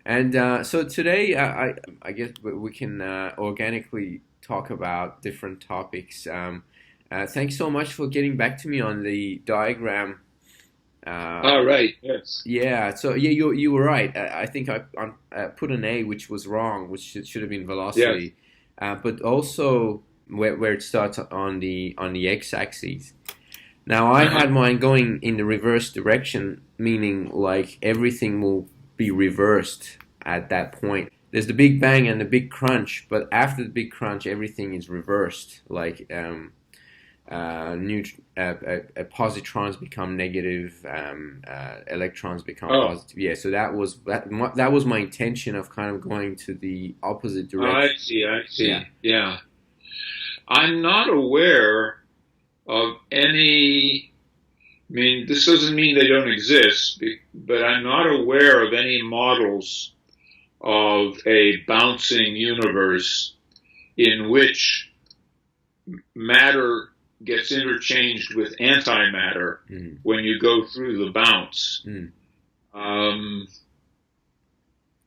And so today, I guess we can organically talk about different topics. Thanks so much for getting back to me on the diagram. Uh, All right. Yes. yeah, so yeah, you were right. I think I put an A, which was wrong, which should have been Yes. velocity, but also where it starts on the x-axis. Now I Uh-huh. had mine going in the reverse direction, meaning like everything will be reversed at that point. There's the Big Bang and the Big Crunch, but after the Big Crunch, everything is reversed. Like positrons become negative, electrons become Oh, positive. Yeah, so that was my intention of kind of going to the opposite I direction. see. I Yeah. see. Yeah. I'm not aware of any. I mean, this doesn't mean they don't exist, but I'm not aware of any models of a bouncing universe in which matter gets interchanged with antimatter Mm, when you go through the bounce. mm, Um,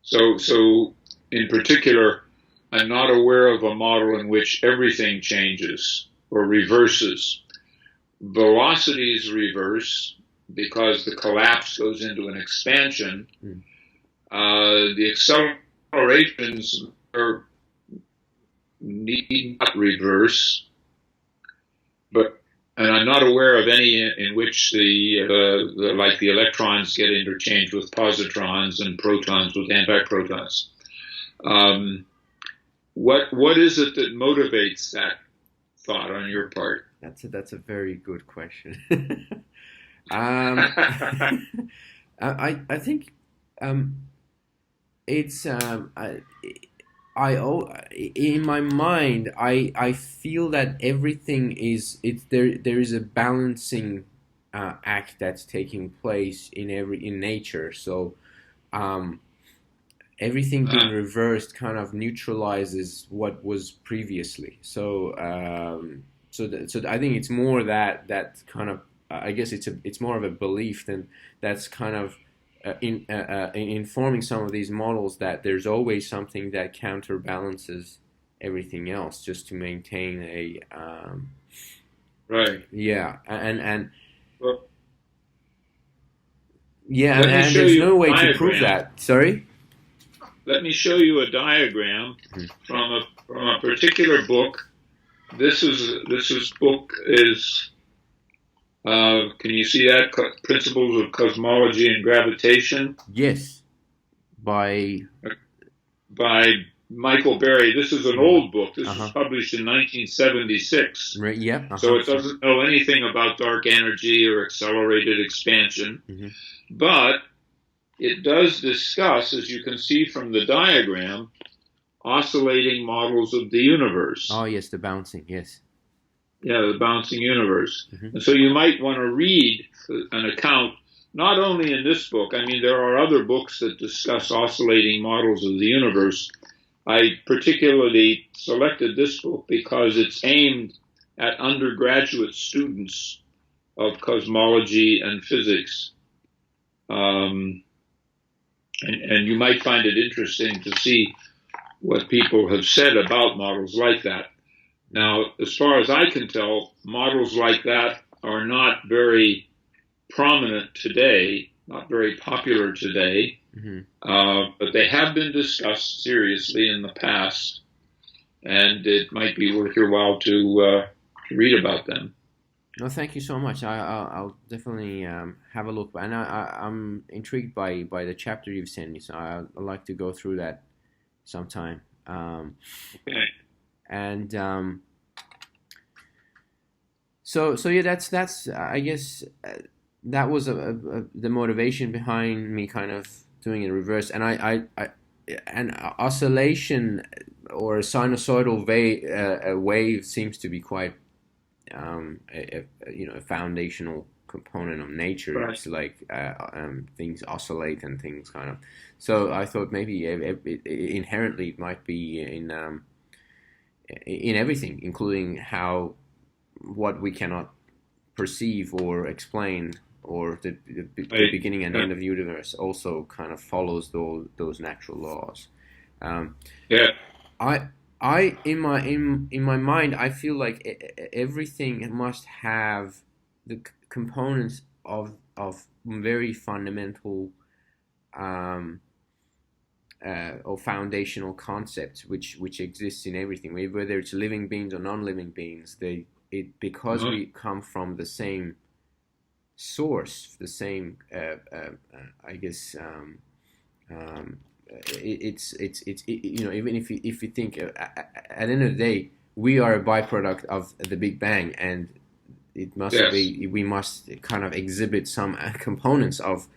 so in particular, I'm not aware of a model in which everything changes or reverses. Velocities reverse because the collapse goes into an expansion. mm. The accelerations are need not reverse, but and I'm not aware of any in which like the electrons get interchanged with positrons and protons with antiprotons. Um, what is it that motivates that thought on your part? That's a very good question. um, I think um, it's in my mind I feel that everything is it's there is a balancing act that's taking place in nature. So um, everything being uh, reversed kind of neutralizes what was previously. So I think it's more that kind of I guess it's more of a belief than that's kind of in informing some of these models that there's always something that counterbalances everything else just to maintain a right. yeah and Well, yeah let me and show there's you no a way to prove diagram. that. Sorry. Let me show you a diagram from a particular book. This book is can you see that? Principles of Cosmology and Gravitation Yes, by by Michael Berry. This is an Fleming. old book. This was Uh-huh. published in 1976. Right, yep, So uh-huh. it doesn't know anything about dark energy or accelerated expansion. Hmm. But it does discuss, as you can see from the diagram, oscillating models of the Oh, universe. yes, the bouncing, yes. Yeah, the bouncing universe. Hmm. And so you might want to read an account, not only in this book, I mean, there are other books that discuss oscillating models of the universe. I particularly selected this book because it's aimed at undergraduate students of cosmology and physics. Um, and you might find it interesting to see what people have said about models like that. Now, as far as I can tell, models like that are not very prominent today, not very popular today, Hmm. but they have been discussed seriously in the past, and it might be worth your while to read about them. No, thank you so much. I'll definitely have a look. And I'm intrigued by the chapter you've sent me, so I'd like to go through that sometime. Okay. And so yeah, that's I guess that was the motivation behind me kind of doing it in reverse. And I an oscillation or a sinusoidal wave seems to be quite a foundational component of nature. Right. It's like things oscillate and things kind of. So I thought maybe inherently it might be in everything, including how what we cannot perceive or explain. or the Right. beginning and end of the universe also kind of follows those natural laws. Um, Yeah. I I in my mind I feel like everything must have the components of very fundamental um, or foundational concepts which exists in everything, whether it's living beings or non-living beings. Because Uh-huh. we come from the same source, the same I guess even if you think at the end of the day we are a byproduct of the Big Bang, and Yes. we must kind of exhibit some components of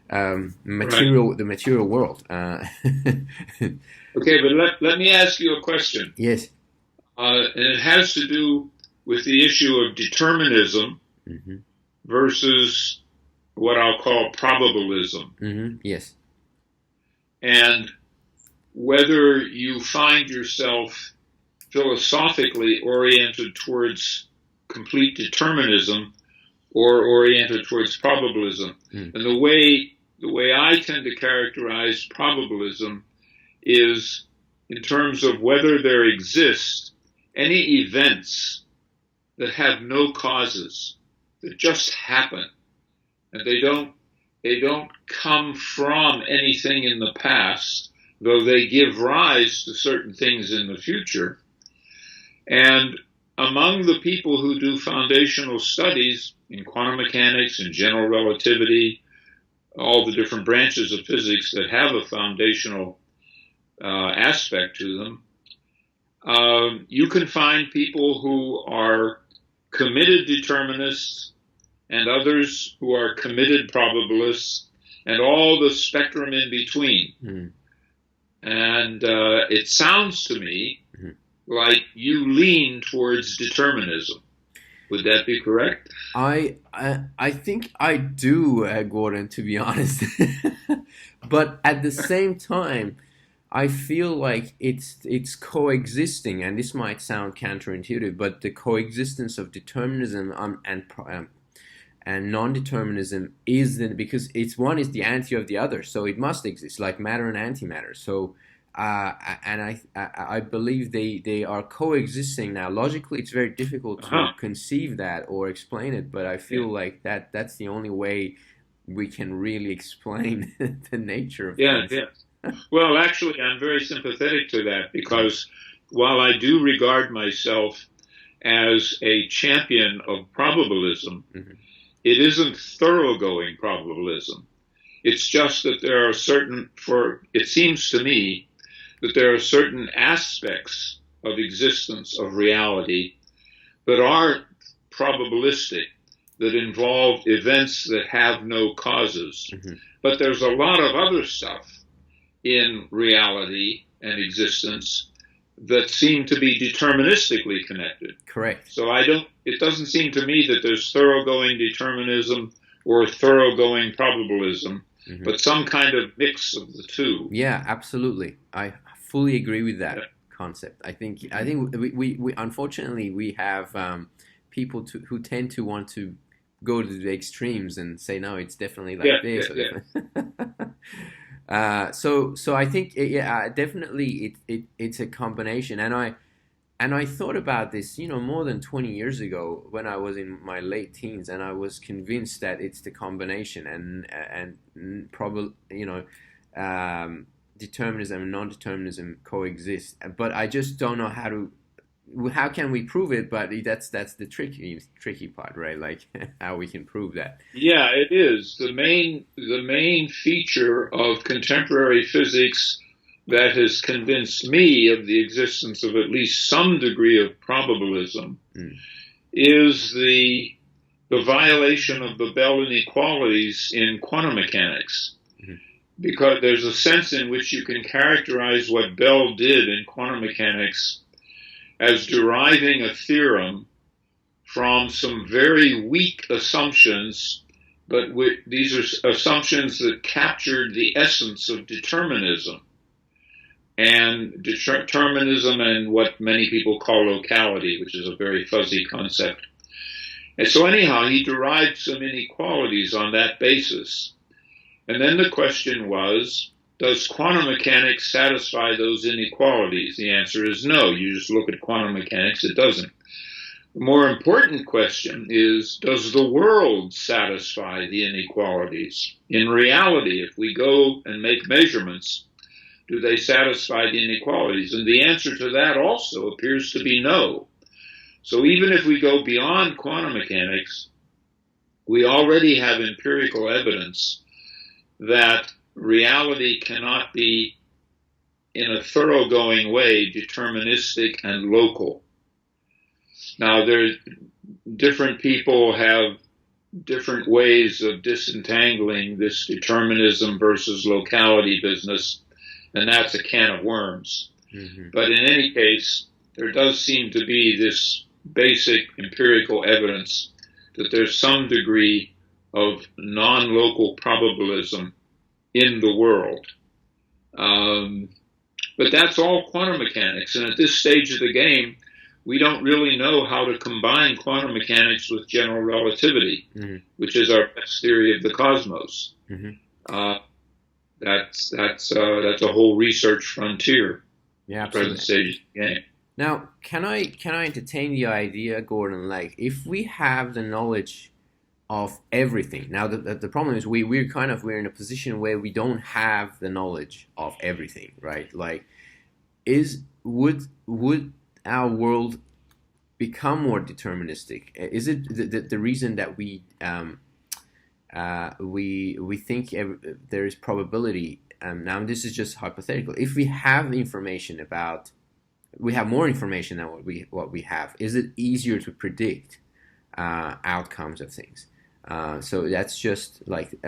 Right. the material world. Okay, but let me ask you a question. Yes. And it has to do with the issue of determinism Hmm. versus what I'll call probabilism, Hmm. Yes. and whether you find yourself philosophically oriented towards complete determinism or oriented towards probabilism. Mm. And the way I tend to characterize probabilism is in terms of whether there exist any events that have no causes, that just happen, and they don't come from anything in the past, though they give rise to certain things in the future. And among the people who do foundational studies in quantum mechanics and general relativity, all the different branches of physics that have a foundational aspect to them, you can find people who are committed determinists and others who are committed probabilists and all the spectrum in between. Mm. And it sounds to me Mm. like you lean towards determinism. Would that be correct? I think I do, Gordon, to be honest. But at the same time, I feel like it's coexisting, and this might sound counterintuitive, but the coexistence of determinism and non-determinism because one is the anti of the other, so it must exist, like matter and antimatter. So, and I believe they are coexisting now. Logically, it's very difficult to Uh-huh. conceive that or explain it, but I Yeah. feel like that's the only way we can really explain the nature of Yeah, things. yeah. Well, actually, I'm very sympathetic to that Mm. because while I do regard myself as a champion of probabilism, Mhm. it isn't thoroughgoing probabilism. It's just that it seems to me that there are certain aspects of existence of reality that are probabilistic, that involve events that have no causes. Mhm. But there's a lot of other stuff in reality and existence that seem to be deterministically connected. Correct. So it doesn't seem to me that there's thoroughgoing determinism or thoroughgoing probabilism, Mhm. but some kind of mix of the two. Yeah, absolutely. I fully agree with Yeah. that concept. I think we unfortunately we have who tend to want to go to the extremes and say no, it's definitely Yeah, like yeah, this or yeah. different. So I think yeah, definitely it's a combination, and I thought about this, more than 20 years ago when I was in my late teens, and I was convinced that it's the combination and probably, determinism and non-determinism coexist. But I just don't know how can we prove it? But that's the tricky part, right? Like how we can prove that. Yeah, it is. The main feature of contemporary physics that has convinced me of the existence of at least some degree of probabilism Mm. is the violation of the Bell inequalities in quantum mechanics. Mhm. Because there's a sense in which you can characterize what Bell did in quantum mechanics as deriving a theorem from some very weak assumptions, but these are assumptions that captured the essence of determinism and what many people call locality, which is a very fuzzy concept. And so anyhow, he derived some inequalities on that basis. And then the question was, does quantum mechanics satisfy those inequalities? The answer is no. You just look at quantum mechanics, it doesn't. The more important question is, does the world satisfy the inequalities? In reality, if we go and make measurements, do they satisfy the inequalities? And the answer to that also appears to be no. So even if we go beyond quantum mechanics, we already have empirical evidence that reality cannot be, in a thoroughgoing way, deterministic and local. Now, different people have different ways of disentangling this determinism versus locality business, and that's a can of worms. Mm-hmm. But in any case, there does seem to be this basic empirical evidence that there's some degree of non-local probabilism in the world. But that's all quantum mechanics, and at this stage of the game, we don't really know how to combine quantum mechanics with general relativity, mm-hmm. which is our best theory of the cosmos. Mm-hmm. That's a whole research frontier. Yeah, at the present stage of the game. Now, can I entertain the idea, Gordon? Like, if we have the knowledge of everything, now the problem is we're in a position where we don't have the knowledge of everything, right? Like, would our world become more deterministic? Is it the reason that we think there is probability? Now, this is just hypothetical. If we have information we have more information than what we have, is it easier to predict outcomes of things? So that's just like,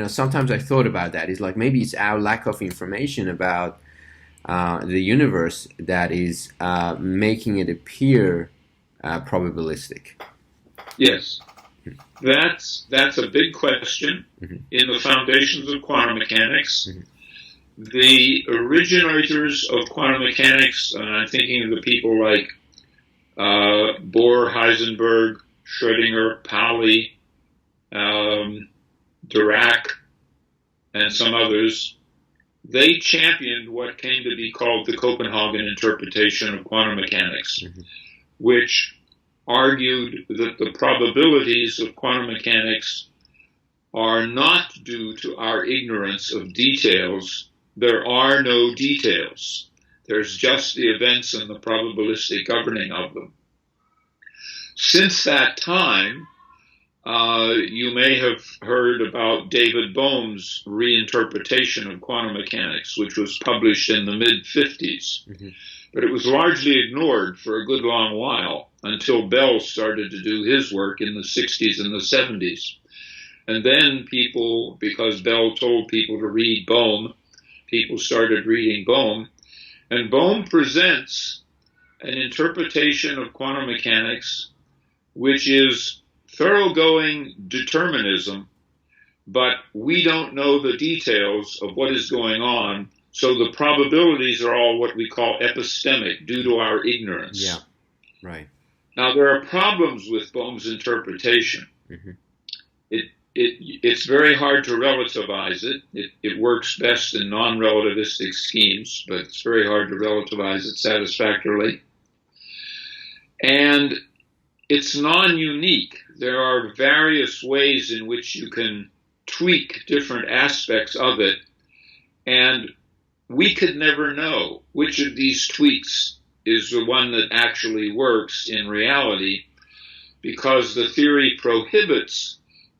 sometimes I thought about that. It's like maybe it's our lack of information about the universe that is making it appear probabilistic. Yes, that's a big question mm-hmm. in the foundations of quantum mechanics. Mm-hmm. The originators of quantum mechanics, and I'm thinking of the people like Bohr, Heisenberg, Schrödinger, Pauli, Dirac, and some others, they championed what came to be called the Copenhagen interpretation of quantum mechanics, mm-hmm. which argued that the probabilities of quantum mechanics are not due to our ignorance of details. There are no details. There's just the events and the probabilistic governing of them. Since that time, you may have heard about David Bohm's reinterpretation of quantum mechanics, which was published in the mid-50s. Mm-hmm. But it was largely ignored for a good long while until Bell started to do his work in the 60s and the 70s. And then people, because Bell told people to read Bohm, people started reading Bohm. And Bohm presents an interpretation of quantum mechanics which is thoroughgoing determinism, but we don't know the details of what is going on, so the probabilities are all what we call epistemic, due to our ignorance. Yeah, right. Now, there are problems with Bohm's interpretation. Mm-hmm. It's very hard to relativize it. It works best in non-relativistic schemes, but it's very hard to relativize it satisfactorily. And it's non-unique. There are various ways in which you can tweak different aspects of it, and we could never know which of these tweaks is the one that actually works in reality, because the theory prohibits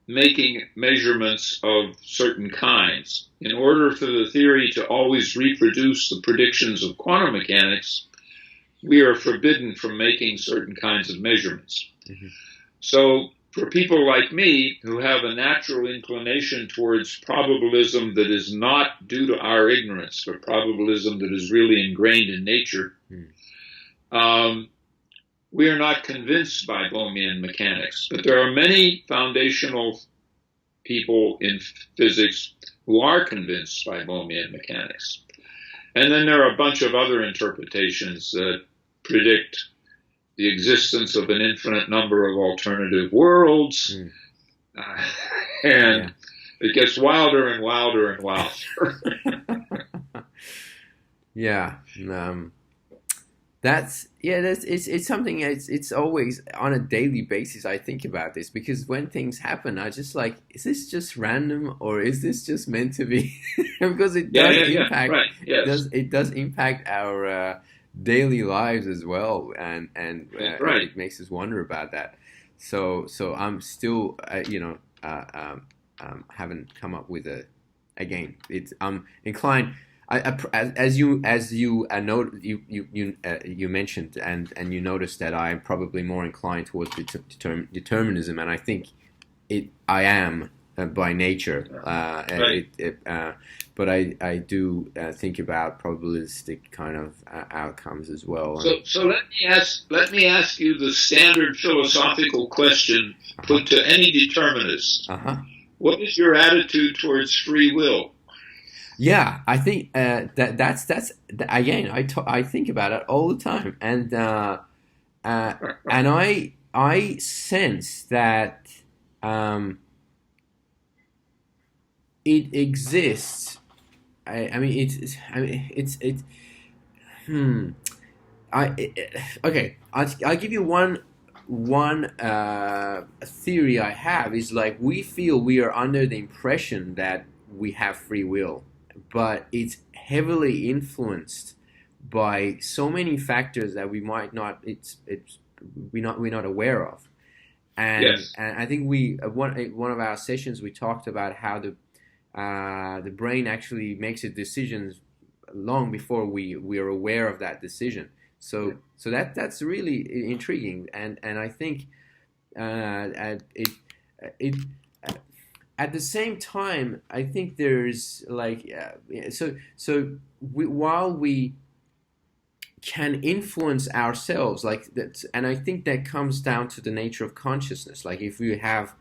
making measurements of certain kinds. In order for the theory to always reproduce the predictions of quantum mechanics, we are forbidden from making certain kinds of measurements. Mm-hmm. So for people like me who have a natural inclination towards probabilism that is not due to our ignorance, but probabilism that is really ingrained in nature, we are not convinced by Bohmian mechanics. But there are many foundational people in physics who are convinced by Bohmian mechanics. And then there are a bunch of other interpretations that predict the existence of an infinite number of alternative worlds, Mm. uh, Yeah. and it gets wilder and wilder and wilder. Yeah. That's yeah. That's it's something. It's always on a daily basis. I think about this because when things happen, I just like, is this just random or is this just meant to be? Because it Yeah, does yeah, yeah. impact. Right. Yes. It does impact our daily lives as well, and Right. it makes us wonder about that. So I'm still haven't come up with a again. It's I'm inclined. As you note you mentioned and you noticed that I'm probably more inclined towards determinism, and I think I am by nature. Right. But I do think about probabilistic kind of outcomes as well. So, let me ask you the standard philosophical question Uh-huh. put to any determinist. Uh-huh. What is your attitude towards free will? Yeah, I think that's again. I think about it all the time, uh, and I sense that um, it exists. I mean, it's. Hmm. Okay. I'll give you one theory I have is like we feel we are under the impression that we have free will, but it's heavily influenced by so many factors that we might not we're not aware of. Yes. And I think we one of our sessions we talked about how the brain actually makes its decisions long before we are aware of that decision. So that's really intriguing, and I think it at the same time I think there's like while we can influence ourselves like that, and I think that comes down to the nature of consciousness. Like if we have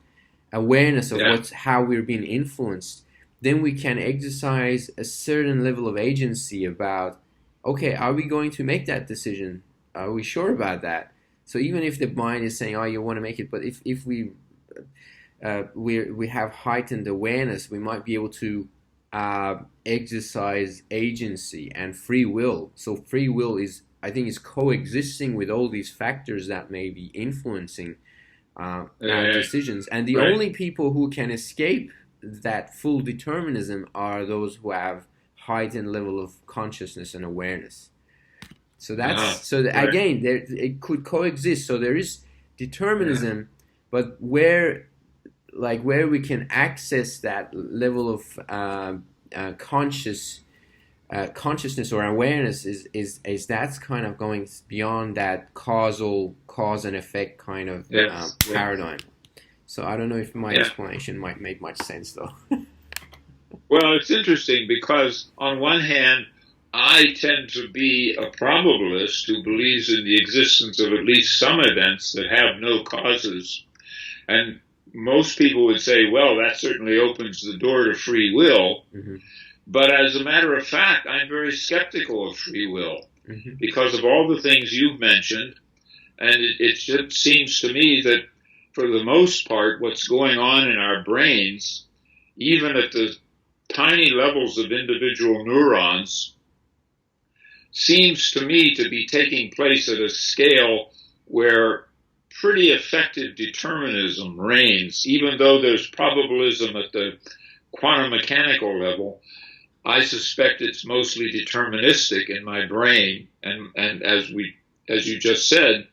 awareness of Yeah. what's how we're being influenced, then we can exercise a certain level of agency about, okay, are we going to make that decision? Are we sure about that? So even if the mind is saying, oh, you want to make it, but if we have heightened awareness, we might be able to exercise agency and free will. So free will is, I think, is coexisting with all these factors that may be influencing our decisions. And the Right. only people who can escape that full determinism are those who have heightened level of consciousness and awareness. So Uh-huh. Right. again, there it could coexist. So there is determinism, but where we can access that level of consciousness or awareness is that's kind of going beyond that causal cause and effect kind of Yes. Yes. paradigm. So I don't know if my Yeah. explanation might make much sense though. Well, it's interesting because on one hand, I tend to be a probabilist who believes in the existence of at least some events that have no causes. And most people would say, well, that certainly opens the door to free will. Mm-hmm. But as a matter of fact, I'm very skeptical of free will Mm-hmm. because of all the things you've mentioned. And it just seems to me that for the most part, what's going on in our brains, even at the tiny levels of individual neurons, seems to me to be taking place at a scale where pretty effective determinism reigns, even though there's probabilism at the quantum mechanical level. I suspect it's mostly deterministic in my brain, and as you just said,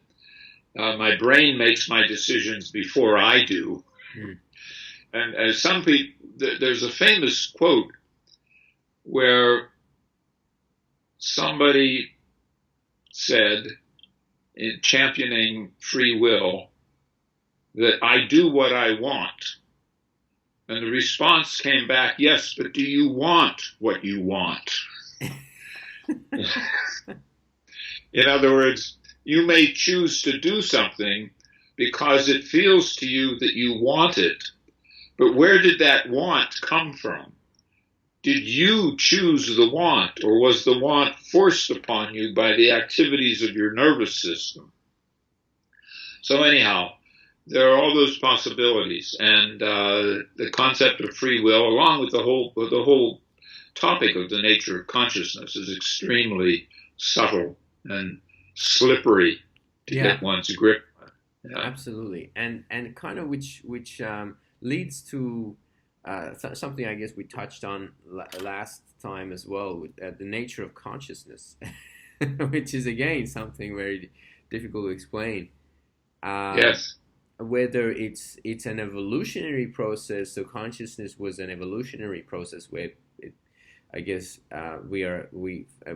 my brain makes my decisions before I do. Mm. And as some people, there's a famous quote where somebody said, in championing free will, that I do what I want. And the response came back, yes, but do you want what you want? In other words, you may choose to do something because it feels to you that you want it, but where did that want come from? Did you choose the want, or was the want forced upon you by the activities of your nervous system? So anyhow, there are all those possibilities, and the concept of free will, along with the whole topic of the nature of consciousness, is extremely subtle and slippery to Yeah, get one's grip on. Yeah. absolutely, and kind of which leads to something I guess we touched on last time as well, with the nature of consciousness, which is again something very difficult to explain. Um, Yes. Whether it's an evolutionary process, so consciousness was an evolutionary process where I guess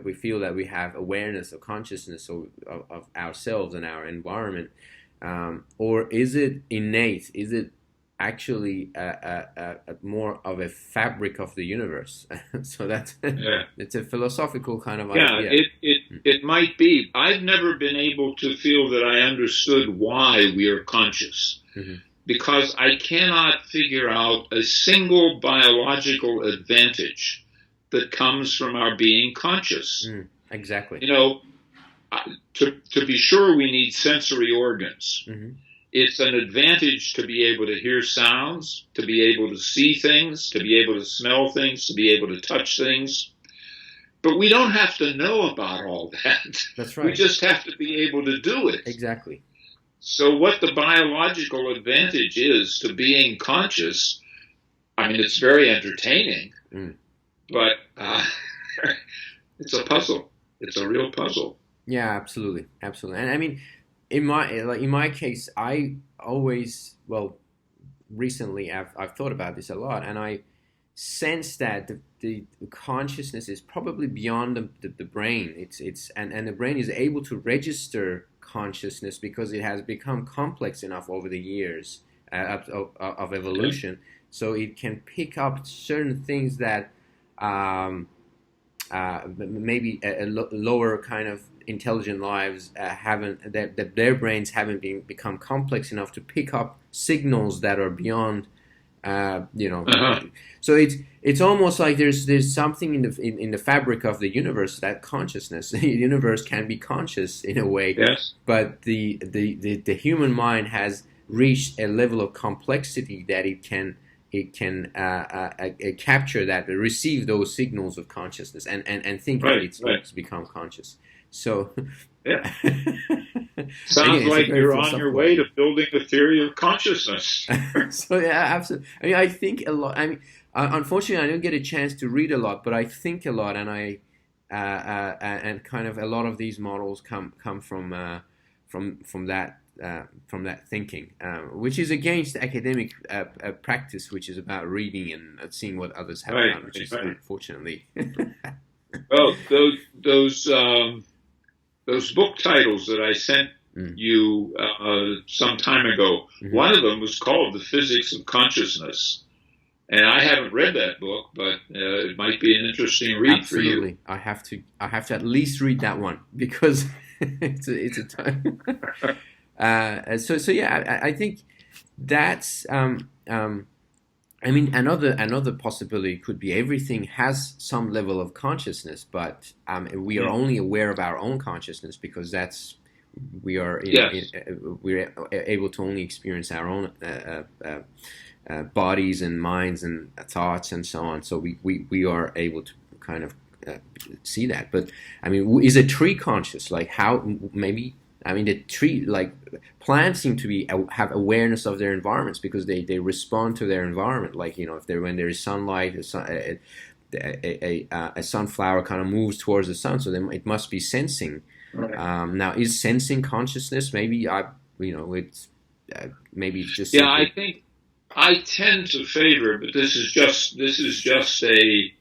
we feel that we have awareness of consciousness of ourselves and our environment, or is it innate? Is it actually a more of a fabric of the universe? So that's Yeah. it's a philosophical kind of Yeah, idea. it might be. I've never been able to feel that I understood why we are conscious Hmm. because I cannot figure out a single biological advantage that comes from our being conscious. Exactly. You know, to be sure, we need sensory organs. Hmm. It's an advantage to be able to hear sounds, to be able to see things, to be able to smell things, to be able to touch things. But we don't have to know about all that. That's We right. just have to be able to do it. Exactly. So, what the biological advantage is to being conscious, I mean, it's very entertaining, Mm. but it's a puzzle. It's a real puzzle. Yeah, absolutely, absolutely. And I mean, in my case, I always recently I've thought about this a lot, and I sense that the consciousness is probably beyond the brain. And the brain is able to register consciousness because it has become complex enough over the years of Yeah. evolution, so it can pick up certain things that um, maybe lower kind of intelligent lives haven't that their brains haven't become complex enough to pick up signals that are beyond uh, you know Uh-huh. so it's almost like there's something in the fabric of the universe, that consciousness. The universe can be conscious in a way, Yes. but the human mind has reached a level of complexity that it can capture that, receive those signals of consciousness, and think that Right. it's Right. become conscious. So Yeah. again, Sounds it's a like very you're on your philosophical way to idea. building the theory of consciousness. So yeah, absolutely. I mean, I think a lot. I mean, unfortunately, I don't get a chance to read a lot, but I think a lot, and and kind of a lot of these models come from that thinking, which is against academic practice, which is about reading and seeing what others have Right. done, which is Right. unfortunately. Well, those book titles that I sent Mm. you some time ago, Hmm. one of them was called The Physics of Consciousness. And I haven't read that book, but it might be an interesting read for you. Absolutely, I have to at least read that one because it's a time. So yeah, I think that's I mean, another possibility could be everything has some level of consciousness, but we are only aware of our own consciousness because we are Yes. we're able to only experience our own bodies and minds and thoughts and so on. So we are able to kind of uh, see that. But I mean, is a tree conscious? Like how maybe. I mean, the tree, like plants, seem to be have awareness of their environments because they respond to their environment. Like if when there is sunlight, a sunflower kind of moves towards the sun, so then it must be sensing. Right. Now, is sensing consciousness? Maybe it's maybe it's just Yeah, I simply. think I tend to favor, but this is just a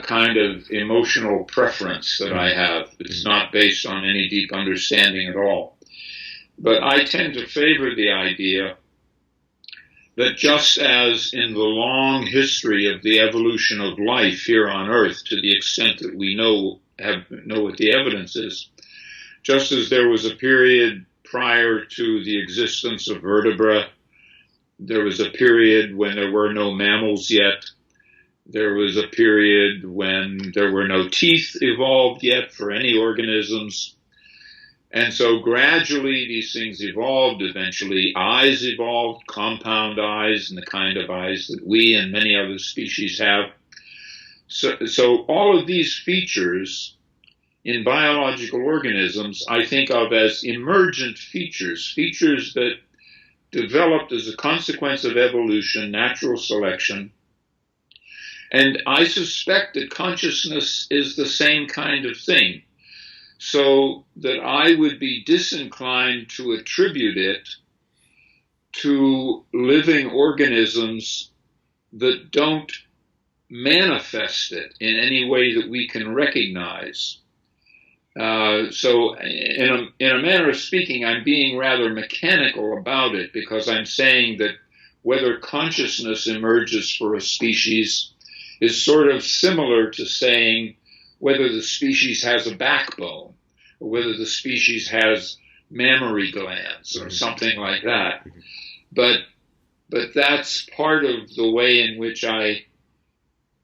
kind of emotional preference that I Mm, have. It's mm, not based on any deep understanding at all. But I tend to favor the idea that just as in the long history of the evolution of life here on Earth, to the extent that we know what the evidence is, just as there was a period prior to the existence of vertebra, there was a period when there were no mammals yet. There was a period when there were no teeth evolved yet for any organisms. And so gradually these things evolved. Eventually eyes evolved, compound eyes, and the kind of eyes that we and many other species have. So all of these features in biological organisms I think of as emergent features, features that developed as a consequence of evolution, natural selection. And I suspect that consciousness is the same kind of thing, so that I would be disinclined to attribute it to living organisms that don't manifest it in any way that we can recognize. So, in a manner of speaking, I'm being rather mechanical about it, because I'm saying that whether consciousness emerges for a species is sort of similar to saying whether the species has a backbone or whether the species has mammary glands or something like that. But that's part of the way in which I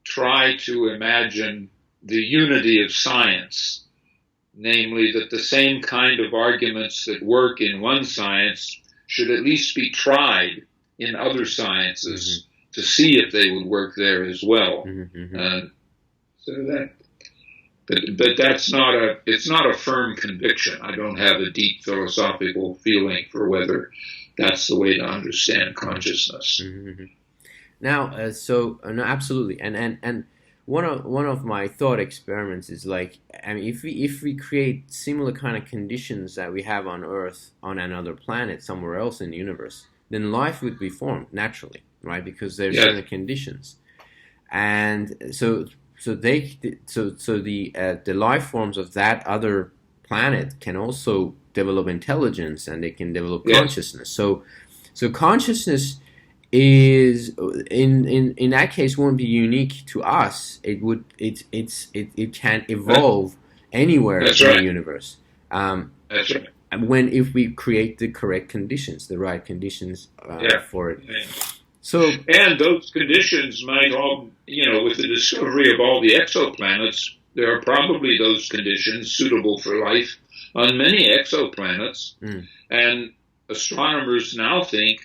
try to imagine the unity of science, namely that the same kind of arguments that work in one science should at least be tried in other sciences to see if they would work there as well. So that, but that's it's not a firm conviction. I don't have a deep philosophical feeling for whether that's the way to understand consciousness. Now, no, absolutely, and one of my thought experiments is like, I mean, if we create similar kind of conditions that we have on Earth on another planet somewhere else in the universe, then life would be formed naturally, right? Because there's certain conditions, and so the life forms of that other planet can also develop intelligence, and they can develop consciousness. So consciousness is in that case won't be unique to us. It can evolve anywhere in the universe. That's right. If we create the correct conditions, the right conditions for it. So, and those conditions might all, with the discovery of all the exoplanets, there are probably those conditions suitable for life on many exoplanets. And astronomers now think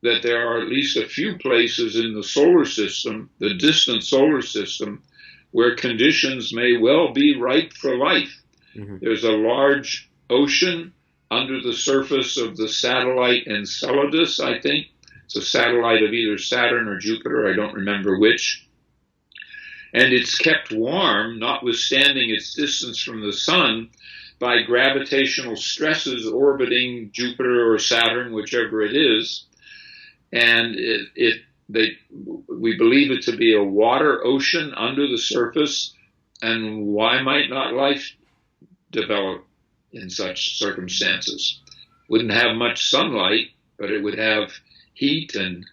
that there are at least a few places in the solar system, the distant solar system, where conditions may well be ripe for life. There's a large ocean under the surface of the satellite Enceladus, I think. It's a satellite of either Saturn or Jupiter, I don't remember which. And it's kept warm, notwithstanding its distance from the sun, by gravitational stresses orbiting Jupiter or Saturn, whichever it is. And we believe it to be a water ocean under the surface. And why might not life develop in such circumstances? Wouldn't have much sunlight, but it would have heat and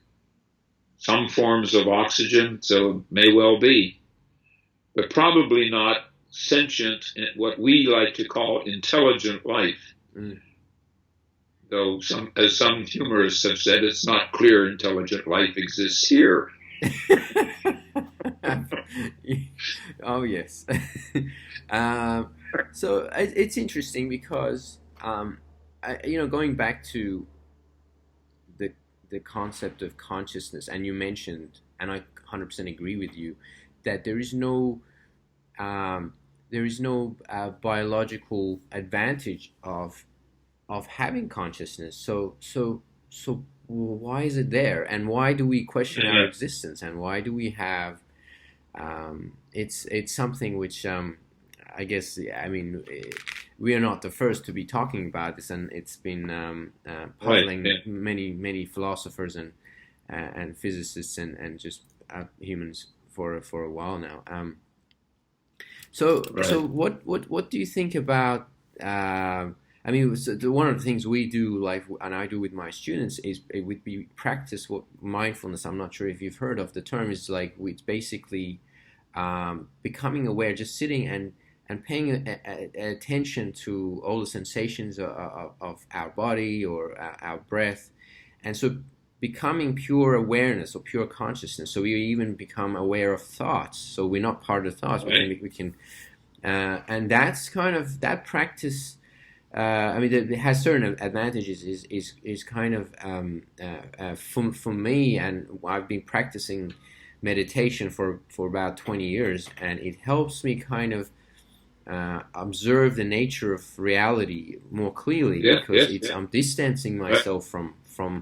some forms of oxygen, so it may well be. But probably not sentient, what we like to call intelligent life. Though, as some humorists have said, it's not clear intelligent life exists here. Oh, yes. So it's interesting because, going back to the concept of consciousness, and you mentioned, and I 100% agree with you, that there is no biological advantage of having consciousness. So why is it there, and why do we question our existence, and why do we have it's something which I guess, we are not the first to be talking about this, and it's been puzzling many philosophers and physicists and just humans for a while now. So what do you think about? One of the things we do, and I do with my students, is it would be practice what mindfulness. I'm not sure if you've heard of the term. It's it's basically becoming aware, just sitting and paying attention to all the sensations of our body or our breath, and so becoming pure awareness or pure consciousness. So we even become aware of thoughts. So we're not part of thoughts. We can and that's kind of that practice. I mean, it has certain advantages. Is kind of for me, and I've been practicing meditation for about 20 years, and it helps me kind of observe the nature of reality more clearly Yeah, because yes, it's yeah, I'm distancing right, myself from yeah,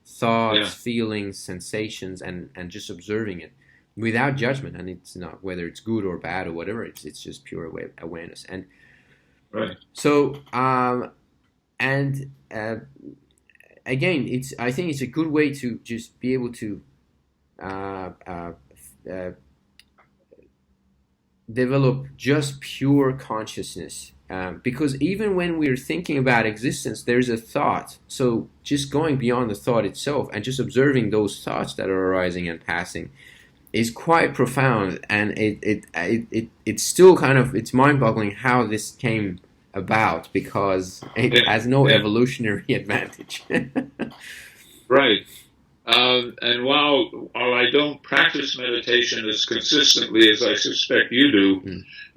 thoughts, feelings, sensations, and just observing it without judgment. And it's not whether it's good or bad or whatever. It's just pure awareness. And right, so and again, it's I think it's a good way to just be able to uh, uh, uh, develop just pure consciousness. Because even when we're thinking about existence, there's a thought. So just going beyond the thought itself and just observing those thoughts that are arising and passing is quite profound. And it's still kind of it's mind-boggling how this came about because it yeah, has no yeah, evolutionary advantage. right. And while I don't practice meditation as consistently as I suspect you do,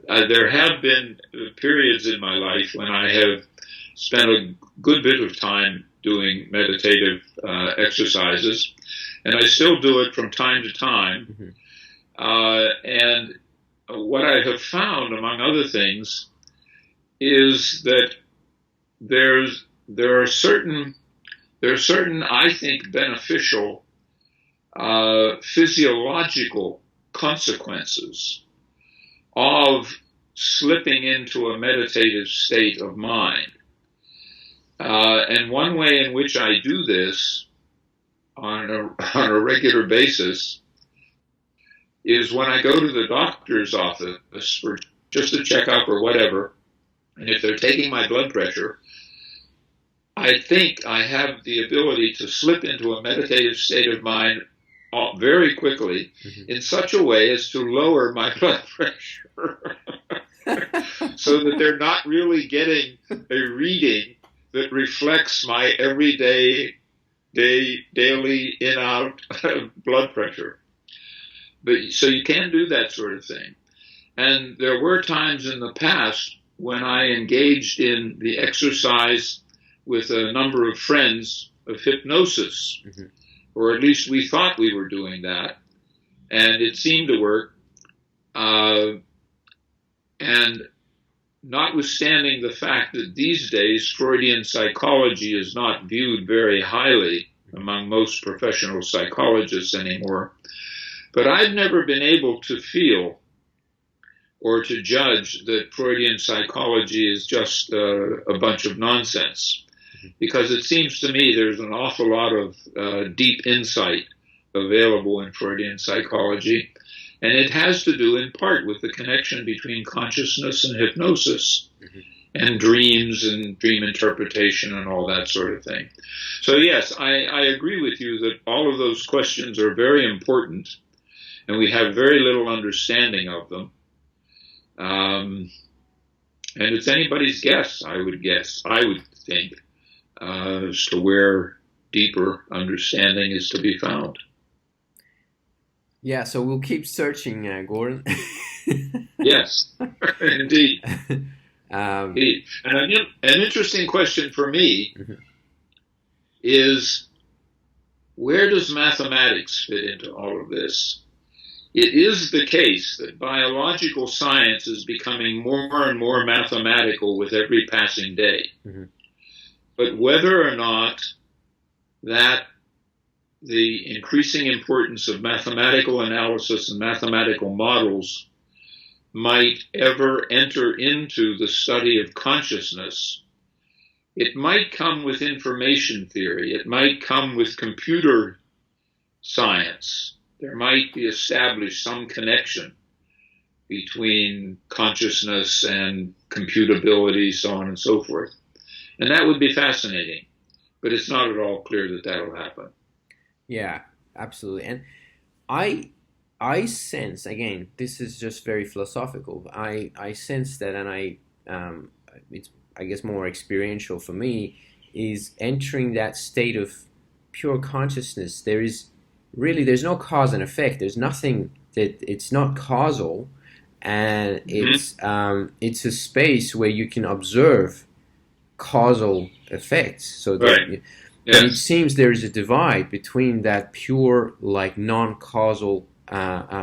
Mm. there have been periods in my life when I have spent a good bit of time doing meditative exercises, and I still do it from time to time. Mhm. And what I have found, among other things, is that there are certain, I think, beneficial physiological consequences of slipping into a meditative state of mind. And one way in which I do this on a regular basis is when I go to the doctor's office for just a checkup or whatever, and if they're taking my blood pressure, I think I have the ability to slip into a meditative state of mind very quickly Mhm. in such a way as to lower my blood pressure so that they're not really getting a reading that reflects my daily in-out blood pressure. But so you can do that sort of thing. And there were times in the past when I engaged in the exercise with a number of friends of hypnosis, Mhm. or at least we thought we were doing that, and it seemed to work. And notwithstanding the fact that these days Freudian psychology is not viewed very highly among most professional psychologists anymore, but I've never been able to feel or to judge that Freudian psychology is just a bunch of nonsense. Because it seems to me there's an awful lot of deep insight available in Freudian psychology. And it has to do in part with the connection between consciousness and hypnosis and dreams and dream interpretation and all that sort of thing. So, yes, I agree with you that all of those questions are very important, and we have very little understanding of them. And it's anybody's guess, I would think, as to where deeper understanding is to be found. Yeah, so we'll keep searching, Gordon. Yes, indeed. um, Indeed. And an interesting question for me mhm. is, where does mathematics fit into all of this? It is the case that biological science is becoming more and more mathematical with every passing day. Mhm. But whether or not that the increasing importance of mathematical analysis and mathematical models might ever enter into the study of consciousness, it might come with information theory. It might come with computer science. There might be established some connection between consciousness and computability, so on and so forth. And that would be fascinating. But it's not at all clear that that'll happen. Yeah, absolutely. And I I sense again, this is just very philosophical. I sense that, and it's I guess more experiential for me, is entering that state of pure consciousness. There's no cause and effect. There's nothing that it's not causal, and Mm-hmm. it's a space where you can observe causal effects. So Right. but it Yes. seems there is a divide between that pure, like non-causal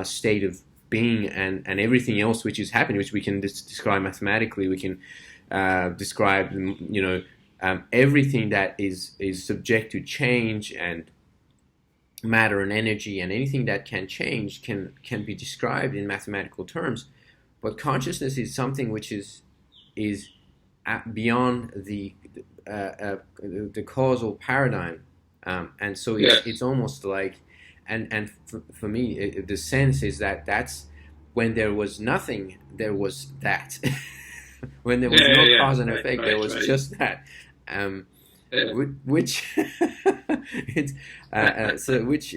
state of being and everything else which is happening, which we can describe mathematically. We can describe, everything that is subject to change, and matter and energy and anything that can change can be described in mathematical terms. But consciousness is something which is beyond the causal paradigm, and so it's Yes. almost like, and for me, the sense is that that's when there was nothing, there was that. When there Yeah. was Yeah. no Yeah. cause and Right. effect, there Right. was Right. just that. Um, Yeah. which it's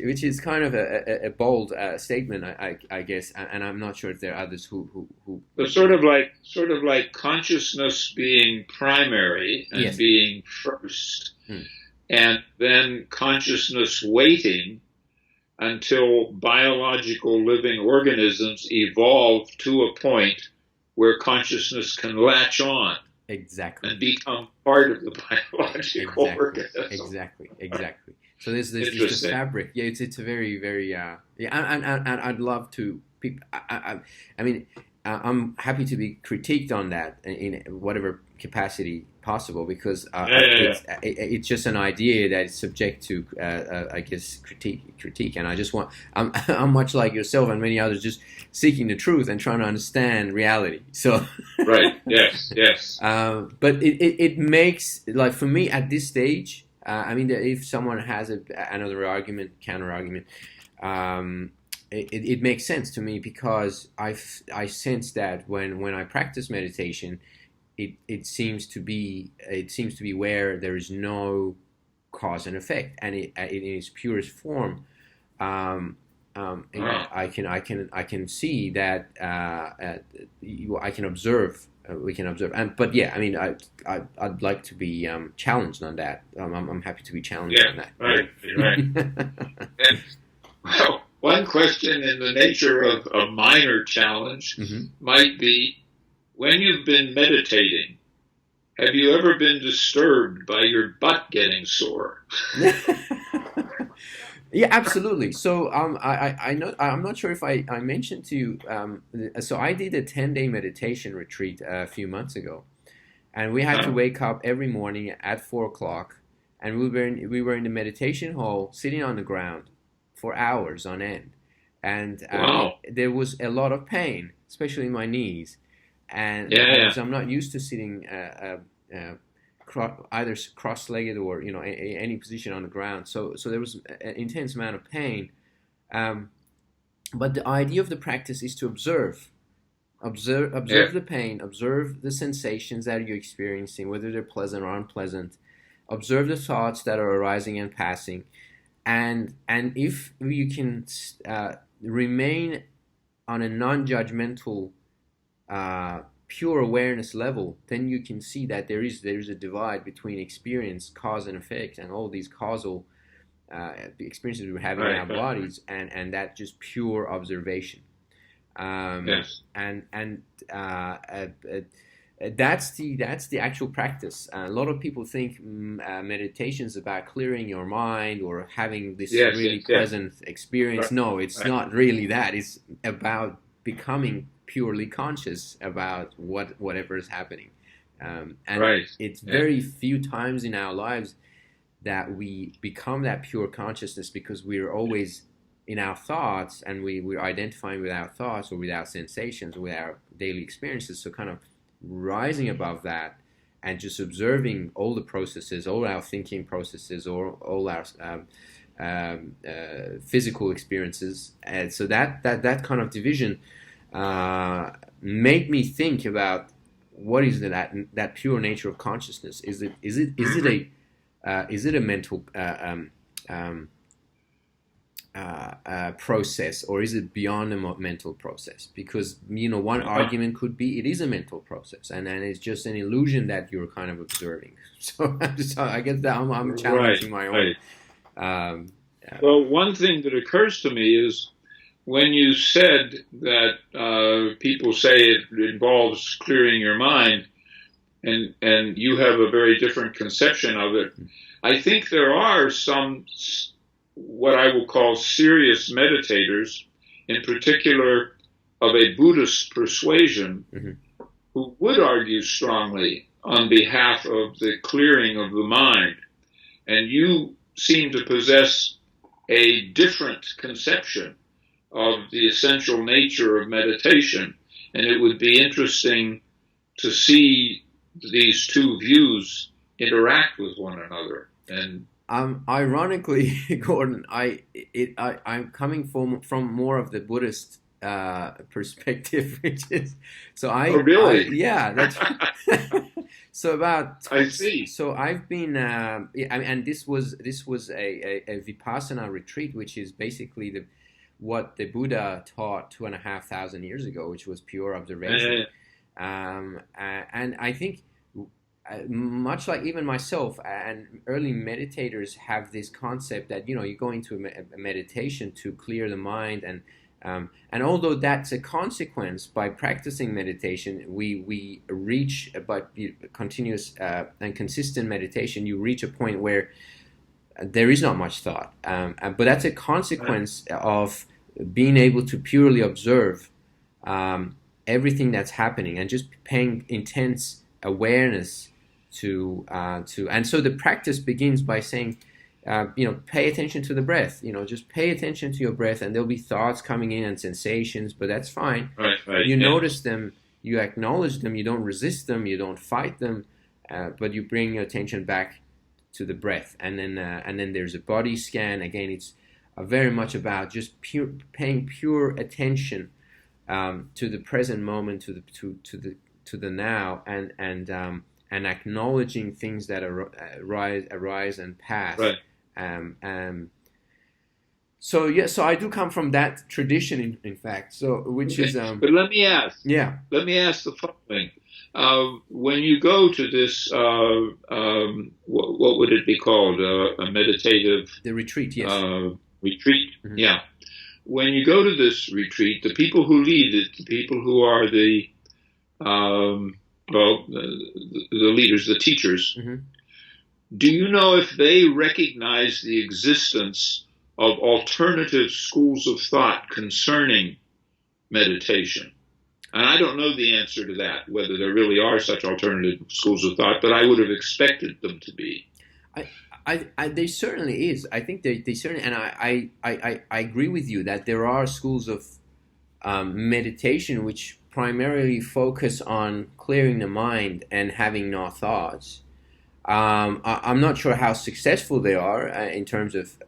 which is kind of a bold statement, I guess, and I'm not sure if there are others who But sort of like consciousness being primary and yes. being first, Hmm. and then consciousness waiting until biological living organisms evolve to a point where consciousness can latch on Exactly. and become part of the biological Exactly, organism. exactly, exactly. So there's the Interesting. fabric. Yeah, it's a very very yeah, and I'd love to. I mean, I'm happy to be critiqued on that in whatever capacity possible, because Yeah, yeah, yeah. it's just an idea that is subject to I guess critique, and I just want I'm much like yourself and many others, just seeking the truth and trying to understand reality. So. Right. Yes. Yes. But it makes, like, for me at this stage, I mean, if someone has another argument, counter argument, it makes sense to me, because I sense that when I practice meditation, it seems to be where there is no cause and effect, and in its purest form. Um, Wow. I can see that I can observe. We can observe, but yeah, I mean, I'd like to be challenged on that. I'm happy to be challenged Yeah. on that. Right. Right. Yeah. And well, one question in the nature of a minor challenge Hmm. might be, when you've been meditating, have you ever been disturbed by your butt getting sore? Yeah, absolutely. So I know, I'm not sure if I mentioned to you. So I did a 10-day meditation retreat a few months ago, and we had to Huh? wake up every morning at 4 o'clock, and we were in the meditation hall, sitting on the ground for hours on end, and Wow. there was a lot of pain, especially in my knees, and Yeah, yeah. so I'm not used to sitting either cross-legged or any position on the ground. So there was an intense amount of pain. Um, but the idea of the practice is to Yeah. observe the pain, observe the sensations that you're experiencing, whether they're pleasant or unpleasant. Observe the thoughts that are arising and passing, and if you can remain on a non-judgmental, pure awareness level, then you can see that there is a divide between experience, cause and effect, and all these causal experiences we're having in Right, our right. bodies, and that just pure observation. Yes. And that's the actual practice. A lot of people think meditation is about clearing your mind or having this Yes, really yes, yes. pleasant experience. Right, No, it's right. not really that. It's about becoming purely conscious about whatever is happening. And Right. it's Yeah. very few times in our lives that we become that pure consciousness, because we're always in our thoughts, and we're identifying with our thoughts or with our sensations, with our daily experiences. So kind of rising above that and just observing all the processes, all our thinking processes, or all our physical experiences. And so that kind of division made me think about what is that pure nature of consciousness. Hmm. Is it a mental um, process, or is it beyond a mental process? Because one Uh-huh. argument could be it is a mental process, and then it's just an illusion that you're kind of observing. So I guess that I'm Right, challenging my own. right. Um, Well, one thing that occurs to me is, when you said that people say it involves clearing your mind, and you have a very different conception of it. I think there are some what I will call serious meditators, in particular of a Buddhist persuasion, who would argue strongly on behalf of the clearing of the mind. And you seem to possess a different conception of the essential nature of meditation. And it would be interesting to see these two views interact with one another. And ironically, Gordon, I'm coming from more of the Buddhist perspective, which is so oh, really? yeah, that's so about I see. so I've been and this was a Vipassana retreat, which is basically what the Buddha taught 2,500 years ago, which was pure observation. And I think much like even myself and early meditators have this concept that you go into a meditation to clear the mind, and although that's a consequence, by practicing meditation we reach, by continuous and consistent meditation, you reach a point where there is not much thought, but that's a consequence of being able to purely observe everything that's happening and just paying intense awareness to and so the practice begins by saying, pay attention to the breath. Just pay attention to your breath, and there'll be thoughts coming in and sensations, but that's fine. Right. You notice them, you acknowledge them, you don't resist them, you don't fight them, but you bring your attention back to the breath, and then there's a body scan. Again, it's very much about just paying pure attention to the present moment, to the now, and acknowledging things that arise and pass. Right. So I do come from that tradition, in fact. So which is. But let me ask. Yeah. Let me ask the following: when you go to this, what would it be called? A meditative. The retreat. Yes. Retreat. Mm-hmm. Yeah. When you go to this retreat, the people who lead it, the people who are the leaders, the teachers, mm-hmm. do you know if they recognize the existence of alternative schools of thought concerning meditation? And I don't know the answer to that, whether there really are such alternative schools of thought, but I would have expected them to be. There certainly is. I think they certainly, and I agree with you that there are schools of meditation which primarily focus on clearing the mind and having no thoughts. I'm not sure how successful they are in terms of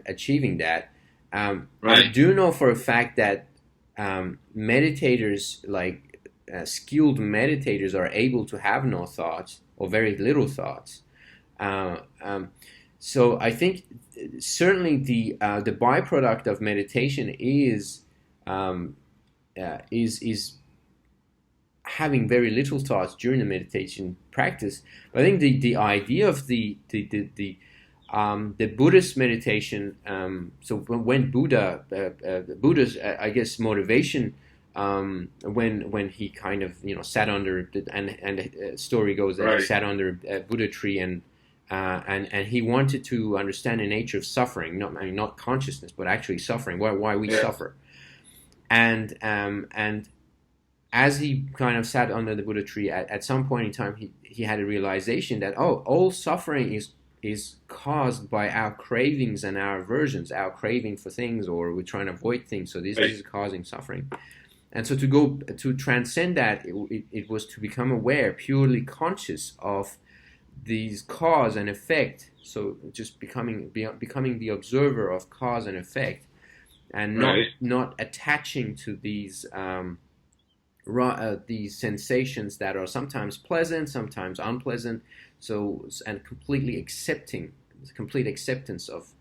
achieving that. Right. I do know for a fact that meditators, like skilled meditators, are able to have no thoughts or very little thoughts. So I think certainly the byproduct of meditation is having very little thoughts during the meditation practice. But I think the idea of the Buddhist meditation. So when Buddha's I guess motivation. When he kind of sat under, and the story goes that he sat under a Buddha tree, and he wanted to understand the nature of suffering, not consciousness, but actually suffering, why we suffer, and as he kind of sat under the Buddha tree, at some point in time he had a realization that all suffering is caused by our cravings and our aversions, our craving for things, or we're trying to avoid things. So this is causing suffering. And so to transcend that, it was to become aware, purely conscious of these cause and effect. So just becoming the observer of cause and effect, and not attaching to these sensations that are sometimes pleasant, sometimes unpleasant. So, and complete acceptance of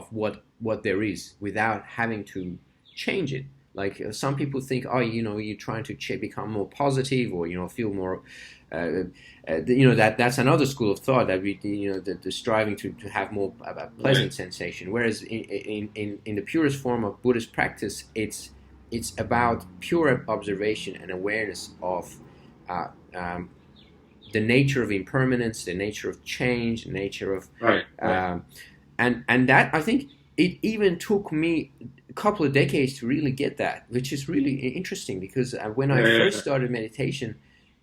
what there is without having to change it. Like some people think, you're trying to become more positive, or feel more. That's another school of thought, that the striving to have more pleasant sensation. Whereas in the purest form of Buddhist practice, it's about pure observation and awareness of the nature of impermanence, the nature of change, the nature of Right. Right. and that I think it even took me a couple of decades to really get that, which is really interesting because when I Yeah. Yeah. first started meditation,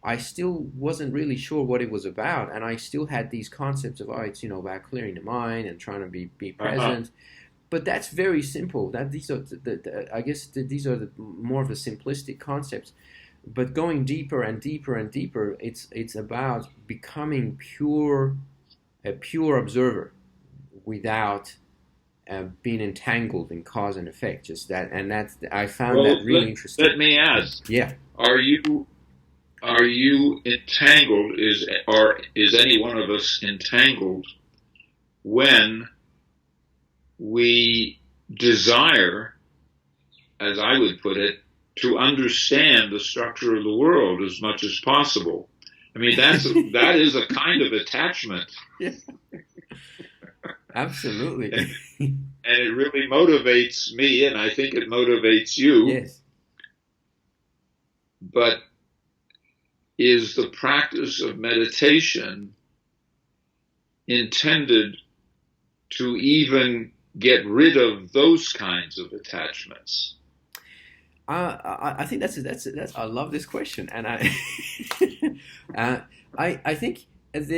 I still wasn't really sure what it was about, and I still had these concepts of, oh, it's about clearing the mind and trying to be Uh-huh. present. But that's very simple. That these are I guess these are more of the simplistic concepts. But going deeper and deeper and deeper, it's about becoming a pure observer without being entangled in cause and effect. Just that, and that's I found that Well, really interesting. let me ask: Yeah. Are you entangled? Is any one of us entangled when we desire, as I would put it, to understand the structure of the world as much as possible? I mean, that is a kind of attachment, Yeah. Absolutely. and it really motivates me, and I think it motivates you. Yes. But is the practice of meditation intended to even get rid of those kinds of attachments? I think that's I love this question, and uh, I think it's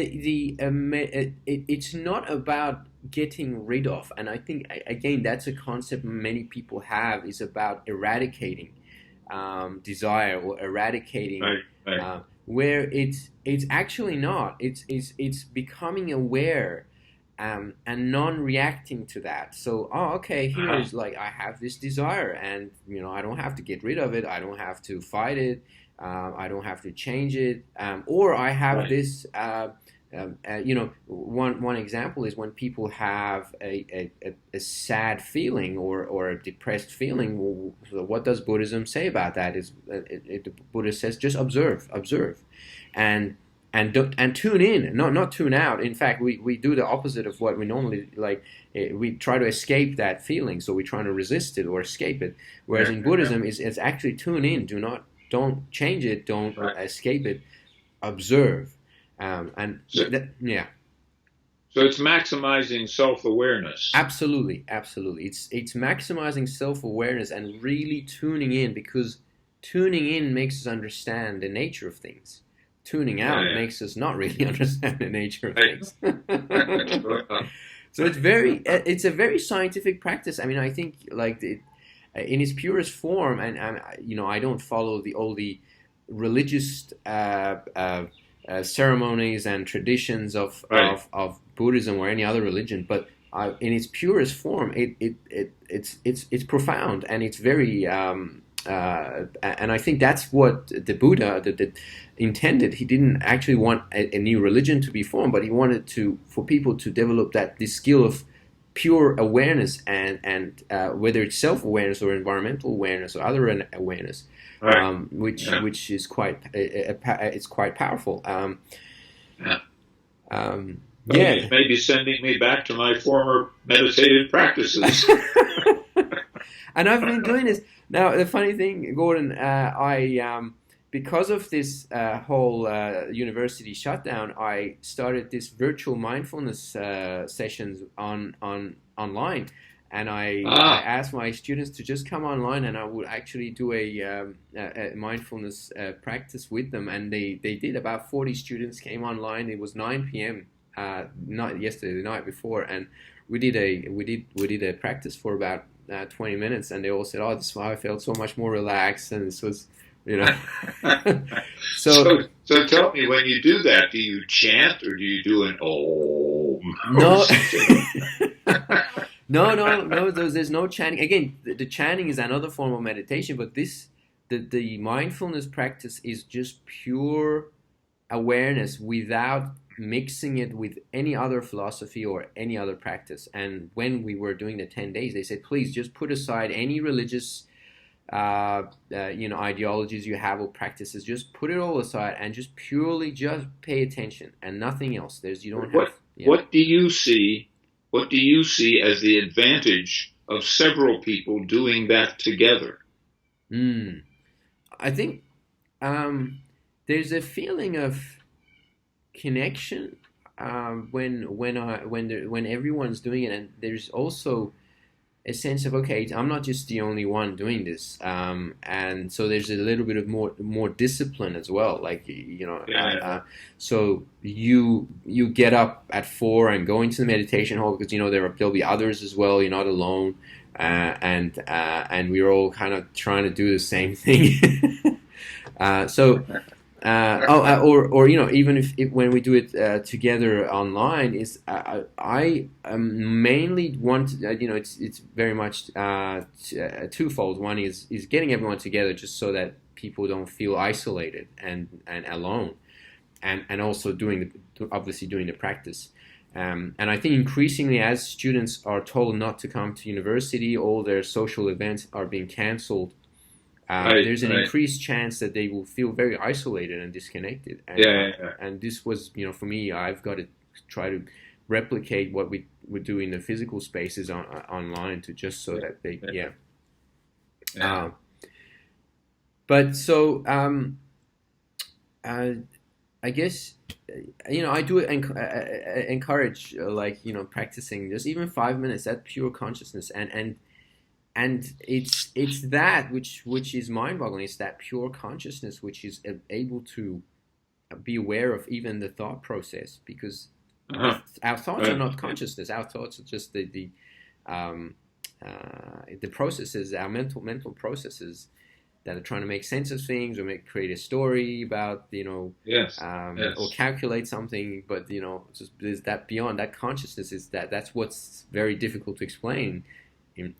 not about getting rid of, and I think again that's a concept many people have is about eradicating desire or eradicating Right, right, where it's actually not. It's becoming aware and non-reacting to that. So, oh, okay, here uh-huh, is like I have this desire, and I don't have to get rid of it. I don't have to fight it. I don't have to change it. Or I have right, this. One example is when people have a sad feeling or a depressed feeling. Well, so what does Buddhism say about that? The Buddha says just observe, and and tune in, not tune out. In fact, we do the opposite of what we normally like. We try to escape that feeling, so we're trying to resist it or escape it. Whereas yeah, in yeah, Buddhism, it's actually tune in. Don't change it. Don't right. escape it. Observe, and So, yeah, so it's maximizing self-awareness. absolutely. It's maximizing self awareness and really tuning in because tuning in makes us understand the nature of things. Tuning Yeah, out yeah. makes us not really understand the nature of Right. things. So it's a very scientific practice. I mean, I think like in its purest form, and I don't follow all the religious ceremonies and traditions Right. of Buddhism or any other religion, but in its purest form, it's profound and it's very and I think that's what the Buddha intended. He didn't actually want a new religion to be formed, but he wanted for people to develop this skill of pure awareness and whether it's self awareness or environmental awareness or other awareness, Right. Yeah. which is it's quite powerful. Yeah. Well, Yeah. you may be sending me back to my former meditative practices. And I've been doing this. Now, the funny thing, Gordon, because of this whole university shutdown, I started this virtual mindfulness sessions online, and I Ah, asked my students to just come online, and I would actually do a mindfulness practice with them, and they did. About 40 students came online. It was 9 p.m. Not yesterday, the night before, and we did a practice for about 20 minutes, and they all said, "Oh, this is why I felt so much more relaxed," and this was, you know. So so tell me, when you do that, do you chant or do you do an om or no, something? no. There's no chanting. Again, the chanting is another form of meditation, but the mindfulness practice is just pure awareness without mixing it with any other philosophy or any other practice. And when we were doing the 10 days, they said, please just put aside any religious ideologies you have or practices. Just put it all aside and just purely just pay attention and nothing else. You don't have, What yeah. what do you see? What do you see as the advantage of several people doing that together? I think there's a feeling of connection when everyone's doing it, and there's also a sense of, okay, I'm not just the only one doing this, and so there's a little bit of more discipline as well. Like so you get up at 4 and go into the meditation hall because there'll be others as well. You're not alone, and we're all kind of trying to do the same thing. So. Even if when we do it together online, is I mainly want it's very much twofold. One is getting everyone together just so that people don't feel isolated and alone, and also obviously doing the practice. And I think increasingly, as students are told not to come to university, all their social events are being cancelled. There's an increased chance that they will feel very isolated and disconnected. And, and this was, for me, I've got to try to replicate what we would do in the physical spaces online to just so that they, but so, I guess, I do encourage, practicing just even 5 minutes, that pure consciousness, and it's that which is mind-boggling. It's that pure consciousness which is able to be aware of even the thought process, because our thoughts are not consciousness. Our thoughts are just the processes, our mental processes that are trying to make sense of things, or create a story about or calculate something. But there's that beyond that consciousness that's what's very difficult to explain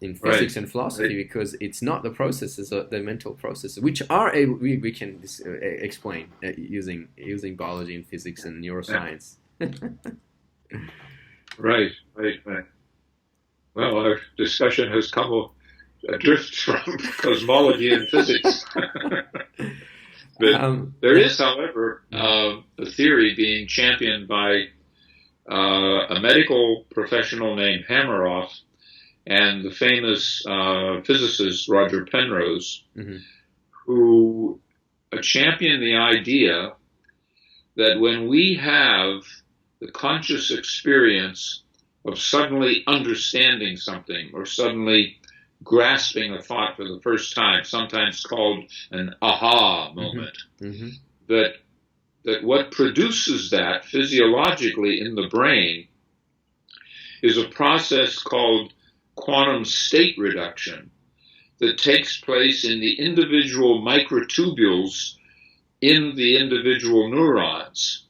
in physics and philosophy, because it's not the processes, the mental processes, which are we can explain using biology and physics and neuroscience. Right. Well, our discussion has come adrift from cosmology and physics. But there is, however, a theory being championed by a medical professional named Hameroff, and the famous physicist Roger Penrose, who championed the idea that when we have the conscious experience of suddenly understanding something or suddenly grasping a thought for the first time, sometimes called an aha moment, that what produces that physiologically in the brain is a process called quantum state reduction that takes place in the individual microtubules in the individual neurons.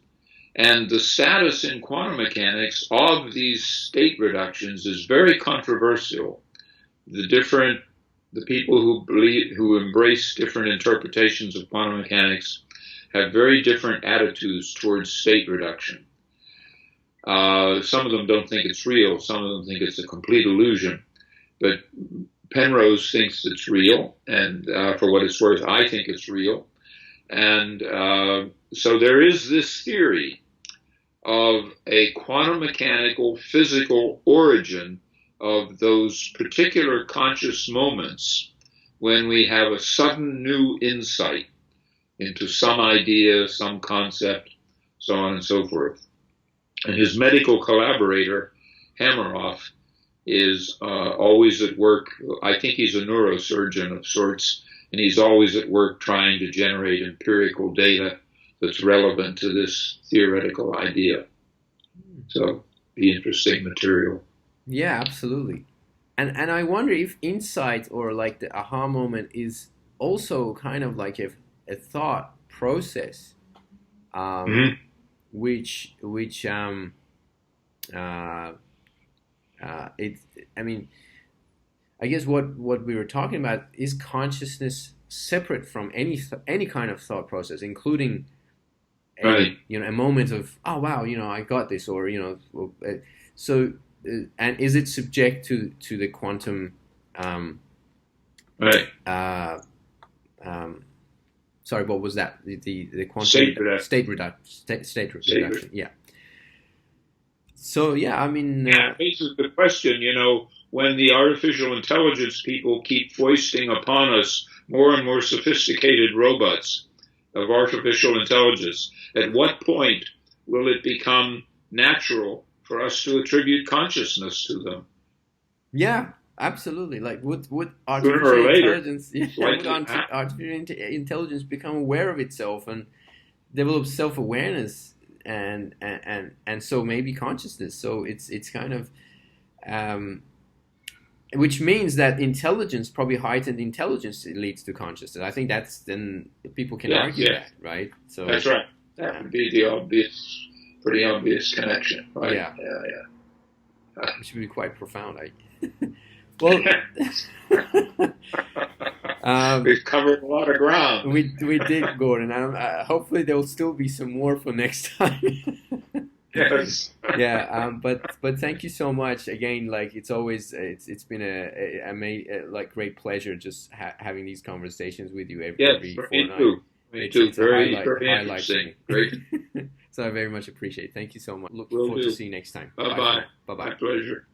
And the status in quantum mechanics of these state reductions is very controversial. The people who embrace different interpretations of quantum mechanics have very different attitudes towards state reduction. Some of them don't think it's real. Some of them think it's a complete illusion. But Penrose thinks it's real, and for what it's worth, I think it's real. And so there is this theory of a quantum mechanical physical origin of those particular conscious moments when we have a sudden new insight into some idea, some concept, so on and so forth. And his medical collaborator, Hameroff, is always at work. I think he's a neurosurgeon of sorts, and he's always at work trying to generate empirical data that's relevant to this theoretical idea. So, the interesting material. Yeah, absolutely. And I wonder if insight, or like the aha moment, is also kind of like a thought process, which I mean, I guess what we were talking about is consciousness separate from any kind of thought process, including a moment of, oh wow, I got this, or so and is it subject to the quantum sorry, what was that? The quantum state reduction. Yeah. So yeah, I mean, it raises the question, when the artificial intelligence people keep foisting upon us more and more sophisticated robots of artificial intelligence, at what point will it become natural for us to attribute consciousness to them? Yeah, absolutely. Like, would Sooner or artificial later, intelligence, it's would likely to happen. intelligence become aware of itself and develop self awareness and so maybe consciousness? So it's kind of um, which means that intelligence, probably heightened intelligence, leads to consciousness. I think that's then people can Yeah, argue yeah, that, right? So that's right. That would be the obvious, pretty obvious connection, right? yeah, Yeah, which would be quite profound. Well, um, we've covered a lot of ground. we did, Gordon. Hopefully there will still be some more for next time. Yes. Yeah, but thank you so much again. Like it's been like great pleasure just having these conversations with you Yes, every me fortnight. too. Me too. It's a Very, highlight very highlight for interesting. me. Great. So I very much appreciate it. Thank you so much. Look Will forward to do. see you next time. Bye Bye for bye. now. Bye My bye. pleasure.